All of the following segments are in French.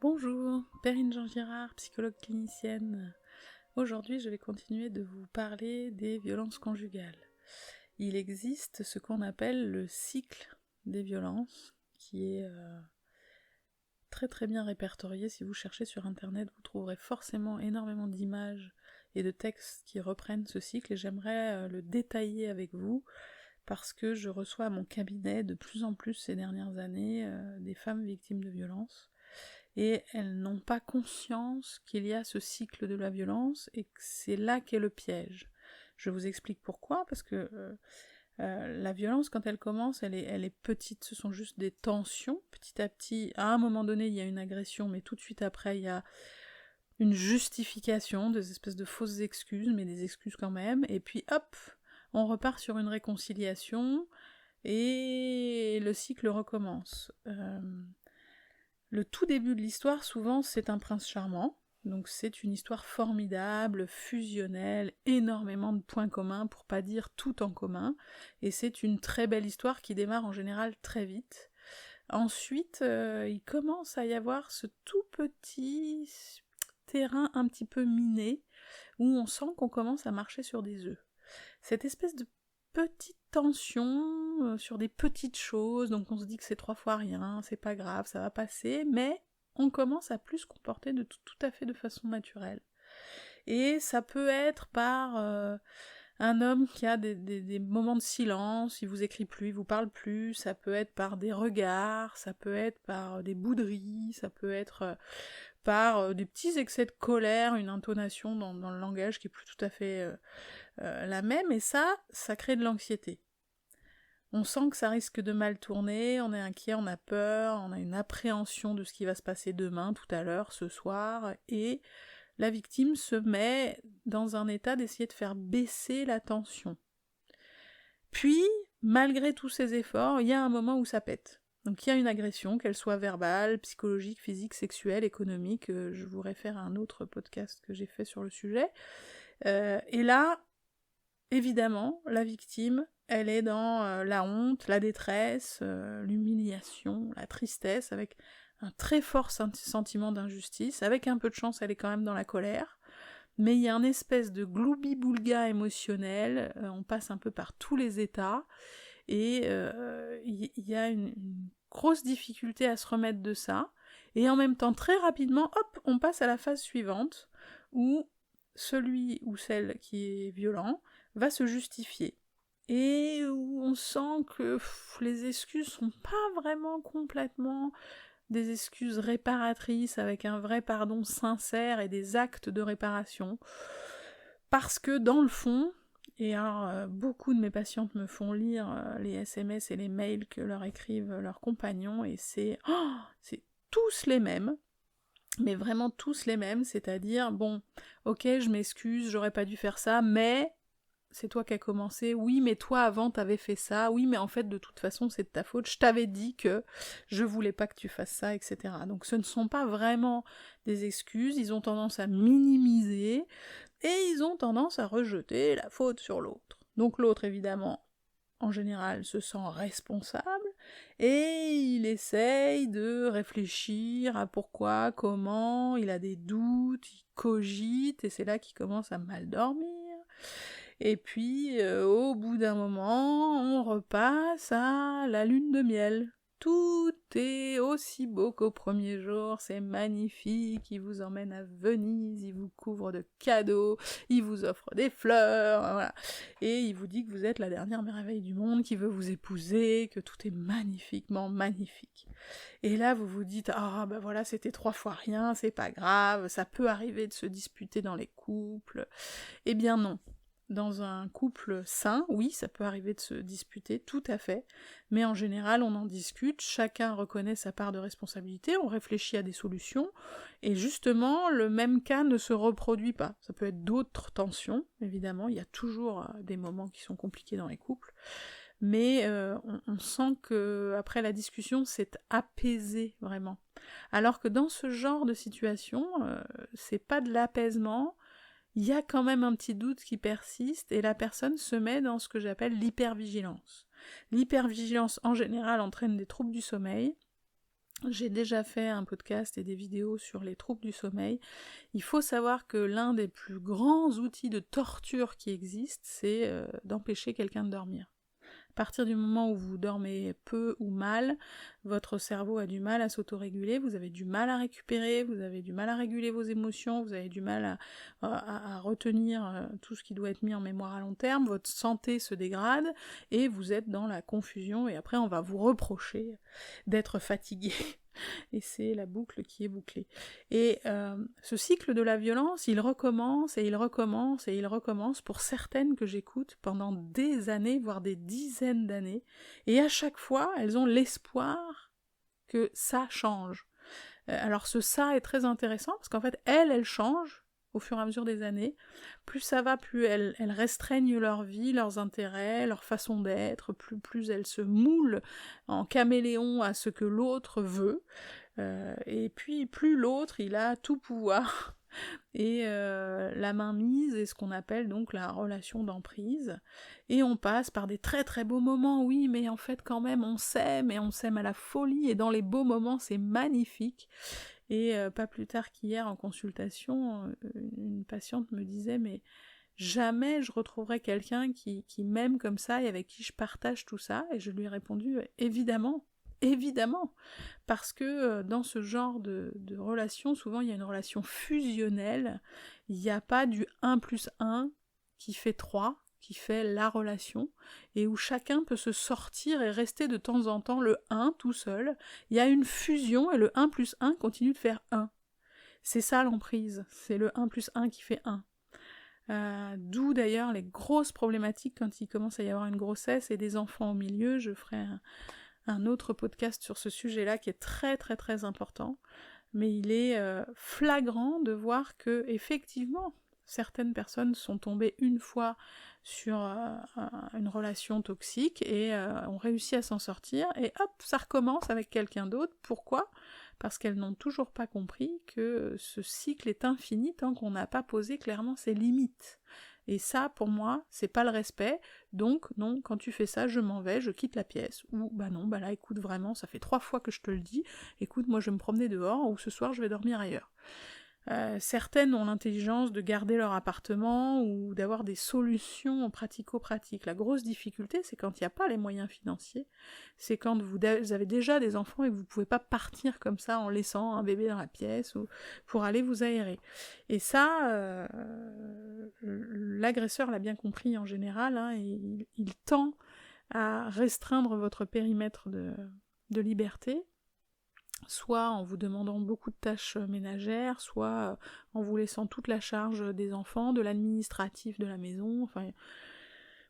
Bonjour, Perrine Jean-Girard, psychologue clinicienne. Aujourd'hui, je vais continuer de vous parler des violences conjugales. Il existe ce qu'on appelle le cycle des violences, qui est très très bien répertorié. Si vous cherchez sur internet, vous trouverez forcément énormément d'images et de textes qui reprennent ce cycle, et j'aimerais le détailler avec vous, parce que je reçois à mon cabinet de plus en plus ces dernières années des femmes victimes de violences. Et elles n'ont pas conscience qu'il y a ce cycle de la violence et que c'est là qu'est le piège. Je vous explique pourquoi, parce que la violence, quand elle commence, elle est petite, ce sont juste des tensions, petit à petit, à un moment donné, il y a une agression, mais tout de suite après, il y a une justification, des espèces de fausses excuses, mais des excuses quand même, et puis hop, on repart sur une réconciliation, et le cycle recommence. Le tout début de l'histoire, souvent, c'est un prince charmant. Donc c'est une histoire formidable, fusionnelle, énormément de points communs, pour pas dire tout en commun. Et c'est une très belle histoire qui démarre en général très vite. Ensuite, il commence à y avoir ce tout petit terrain un petit peu miné, où on sent qu'on commence à marcher sur des œufs. Cette espèce de petite tension sur des petites choses, donc on se dit que c'est 3 fois rien, c'est pas grave, ça va passer, mais on commence à plus se comporter de tout à fait de façon naturelle. Et ça peut être par un homme qui a des moments de silence, il vous écrit plus, il vous parle plus, ça peut être par des regards, ça peut être par des bouderies, ça peut être par des petits excès de colère, une intonation dans le langage qui est plus tout à fait la même, et ça crée de l'anxiété. On sent que ça risque de mal tourner, on est inquiet, on a peur, on a une appréhension de ce qui va se passer demain, tout à l'heure, ce soir, et la victime se met dans un état d'essayer de faire baisser la tension. Puis, malgré tous ces efforts, il y a un moment où ça pète. Donc il y a une agression, qu'elle soit verbale, psychologique, physique, sexuelle, économique, je vous réfère à un autre podcast que j'ai fait sur le sujet, et là, évidemment, la victime, elle est dans la honte, la détresse, l'humiliation, la tristesse, avec un très fort sentiment d'injustice. Avec un peu de chance, elle est quand même dans la colère. Mais il y a un espèce de gloubi-boulga émotionnel, on passe un peu par tous les états, et il y a une grosse difficulté à se remettre de ça. Et en même temps, très rapidement, hop, on passe à la phase suivante, où celui ou celle qui est violent va se justifier. Et où on sent que les excuses sont pas vraiment complètement des excuses réparatrices avec un vrai pardon sincère et des actes de réparation. Parce que dans le fond, et alors beaucoup de mes patientes me font lire les SMS et les mails que leur écrivent leurs compagnons, et c'est tous les mêmes, mais vraiment tous les mêmes, c'est-à-dire, bon, ok, je m'excuse, j'aurais pas dû faire ça, mais c'est toi qui as commencé, oui, mais toi avant t'avais fait ça, oui, mais en fait de toute façon c'est de ta faute, je t'avais dit que je voulais pas que tu fasses ça, etc. Donc ce ne sont pas vraiment des excuses, ils ont tendance à minimiser, et ils ont tendance à rejeter la faute sur l'autre. Donc l'autre, évidemment, en général, se sent responsable, et il essaye de réfléchir à pourquoi, comment, il a des doutes, il cogite, et c'est là qu'il commence à mal dormir. Et puis, au bout d'un moment, on repasse à la lune de miel. Tout est aussi beau qu'au premier jour, c'est magnifique, il vous emmène à Venise, il vous couvre de cadeaux, il vous offre des fleurs, voilà. Et il vous dit que vous êtes la dernière merveille du monde, qu'il veut vous épouser, que tout est magnifiquement magnifique. Et là, vous vous dites, ah ben voilà, c'était 3 fois rien, c'est pas grave, ça peut arriver de se disputer dans les couples. Eh bien non. Dans un couple sain, oui, ça peut arriver de se disputer, tout à fait, mais en général, on en discute, chacun reconnaît sa part de responsabilité, on réfléchit à des solutions, et justement, le même cas ne se reproduit pas. Ça peut être d'autres tensions, évidemment, il y a toujours des moments qui sont compliqués dans les couples, mais on sent que après la discussion, c'est apaisé, vraiment. Alors que dans ce genre de situation, c'est pas de l'apaisement, il y a quand même un petit doute qui persiste, et la personne se met dans ce que j'appelle l'hypervigilance. L'hypervigilance, en général, entraîne des troubles du sommeil, J'ai déjà fait un podcast et des vidéos sur les troubles du sommeil. Il faut savoir que l'un des plus grands outils de torture qui existent, c'est d'empêcher quelqu'un de dormir. À partir du moment où vous dormez peu ou mal, votre cerveau a du mal à s'autoréguler, vous avez du mal à récupérer, vous avez du mal à réguler vos émotions, vous avez du mal à retenir tout ce qui doit être mis en mémoire à long terme, votre santé se dégrade et vous êtes dans la confusion et après on va vous reprocher d'être fatigué. Et c'est la boucle qui est bouclée. Et ce cycle de la violence, il recommence et il recommence et il recommence pour certaines que j'écoute pendant des années, voire des dizaines d'années. Et à chaque fois, elles ont l'espoir que ça change. Alors ce ça est très intéressant parce qu'en fait, elles changent au fur et à mesure des années. Plus ça va, plus elles restreignent leur vie, leurs intérêts, leur façon d'être, plus elles se moulent en caméléon à ce que l'autre veut. Et puis plus l'autre, il a tout pouvoir et la mainmise et ce qu'on appelle donc la relation d'emprise. Et on passe par des très très beaux moments, oui, mais en fait quand même on s'aime et on s'aime à la folie et dans les beaux moments c'est magnifique. Et pas plus tard qu'hier en consultation, une patiente me disait mais jamais je retrouverai quelqu'un qui m'aime comme ça et avec qui je partage tout ça. Et je lui ai répondu évidemment, évidemment, parce que dans ce genre de relation, souvent il y a une relation fusionnelle, il n'y a pas du 1 plus 1 qui fait 3, qui fait la relation, et où chacun peut se sortir et rester de temps en temps le 1 tout seul. Il y a une fusion et le 1 plus 1 continue de faire 1. C'est ça l'emprise, c'est le 1 plus 1 qui fait 1. D'où d'ailleurs les grosses problématiques quand il commence à y avoir une grossesse et des enfants au milieu. Je ferai un autre podcast sur ce sujet-là qui est très très très important, mais il est flagrant de voir que effectivement certaines personnes sont tombées une fois sur une relation toxique et ont réussi à s'en sortir et hop, ça recommence avec quelqu'un d'autre. Pourquoi ? Parce qu'elles n'ont toujours pas compris que ce cycle est infini tant qu'on n'a pas posé clairement ses limites. Et ça, pour moi, c'est pas le respect, donc non, quand tu fais ça, je m'en vais, je quitte la pièce, ou bah non, bah là, écoute, vraiment, ça fait 3 fois que je te le dis, écoute, moi je vais me promener dehors, ou ce soir je vais dormir ailleurs. Certaines ont l'intelligence de garder leur appartement ou d'avoir des solutions pratico-pratiques. La grosse difficulté, c'est quand il n'y a pas les moyens financiers, c'est quand vous avez déjà des enfants et que vous ne pouvez pas partir comme ça en laissant un bébé dans la pièce ou pour aller vous aérer. Et ça, l'agresseur l'a bien compris en général, hein, et il tend à restreindre votre périmètre de liberté, soit en vous demandant beaucoup de tâches ménagères, soit en vous laissant toute la charge des enfants, de l'administratif de la maison, enfin,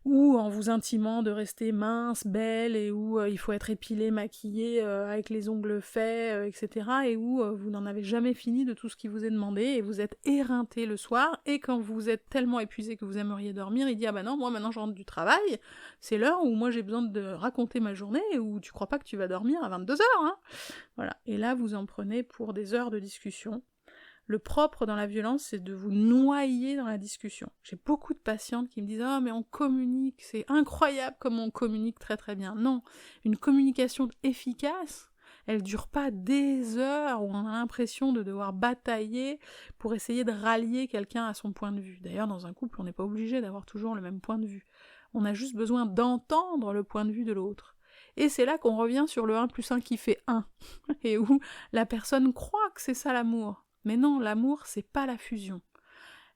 ou en vous intimant de rester mince, belle, et où il faut être épilé, maquillé, avec les ongles faits, etc., et où vous n'en avez jamais fini de tout ce qui vous est demandé, et vous êtes éreinté le soir, et quand vous êtes tellement épuisé que vous aimeriez dormir, il dit « Ah bah non, moi maintenant je rentre du travail, c'est l'heure où moi j'ai besoin de raconter ma journée, où tu crois pas que tu vas dormir à 22h, hein ?» Voilà, et là vous en prenez pour des heures de discussion. Le propre dans la violence, c'est de vous noyer dans la discussion. J'ai beaucoup de patientes qui me disent « Ah, mais on communique, c'est incroyable comme on communique très très bien. » Non, une communication efficace, elle dure pas des heures où on a l'impression de devoir batailler pour essayer de rallier quelqu'un à son point de vue. D'ailleurs, dans un couple, on n'est pas obligé d'avoir toujours le même point de vue. On a juste besoin d'entendre le point de vue de l'autre. Et c'est là qu'on revient sur le 1 plus 1 qui fait 1, et où la personne croit que c'est ça l'amour. Mais non, l'amour, c'est pas la fusion.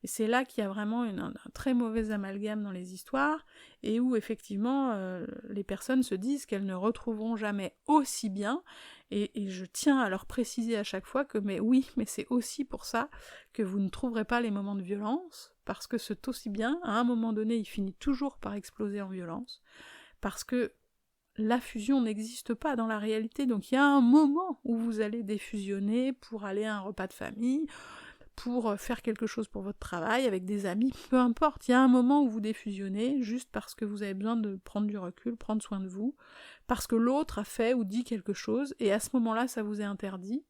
Et c'est là qu'il y a vraiment un très mauvais amalgame dans les histoires, et où effectivement les personnes se disent qu'elles ne retrouveront jamais aussi bien, et je tiens à leur préciser à chaque fois que mais oui, mais c'est aussi pour ça que vous ne trouverez pas les moments de violence, parce que c'est aussi bien, à un moment donné, il finit toujours par exploser en violence, parce que la fusion n'existe pas dans la réalité, donc il y a un moment où vous allez défusionner pour aller à un repas de famille, pour faire quelque chose pour votre travail, avec des amis, peu importe, il y a un moment où vous défusionnez, juste parce que vous avez besoin de prendre du recul, prendre soin de vous, parce que l'autre a fait ou dit quelque chose, et à ce moment-là, ça vous est interdit,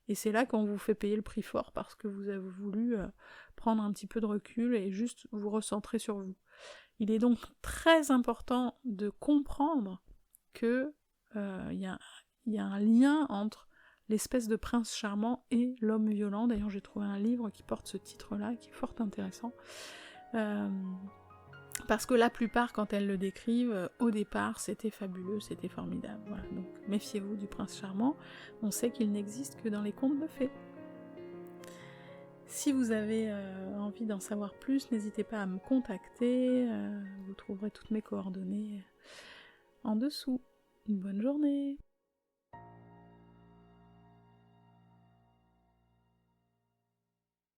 et c'est là qu'on vous fait payer le prix fort, parce que vous avez voulu prendre un petit peu de recul et juste vous recentrer sur vous. Il est donc très important de comprendre que y a un lien entre l'espèce de prince charmant et l'homme violent. D'ailleurs, j'ai trouvé un livre qui porte ce titre-là, qui est fort intéressant. Parce que la plupart, quand elles le décrivent, au départ, c'était fabuleux, c'était formidable. Voilà. Donc, méfiez-vous du prince charmant. On sait qu'il n'existe que dans les contes de fées. Si vous avez envie d'en savoir plus, n'hésitez pas à me contacter. Vous trouverez toutes mes coordonnées en dessous. Bonne journée!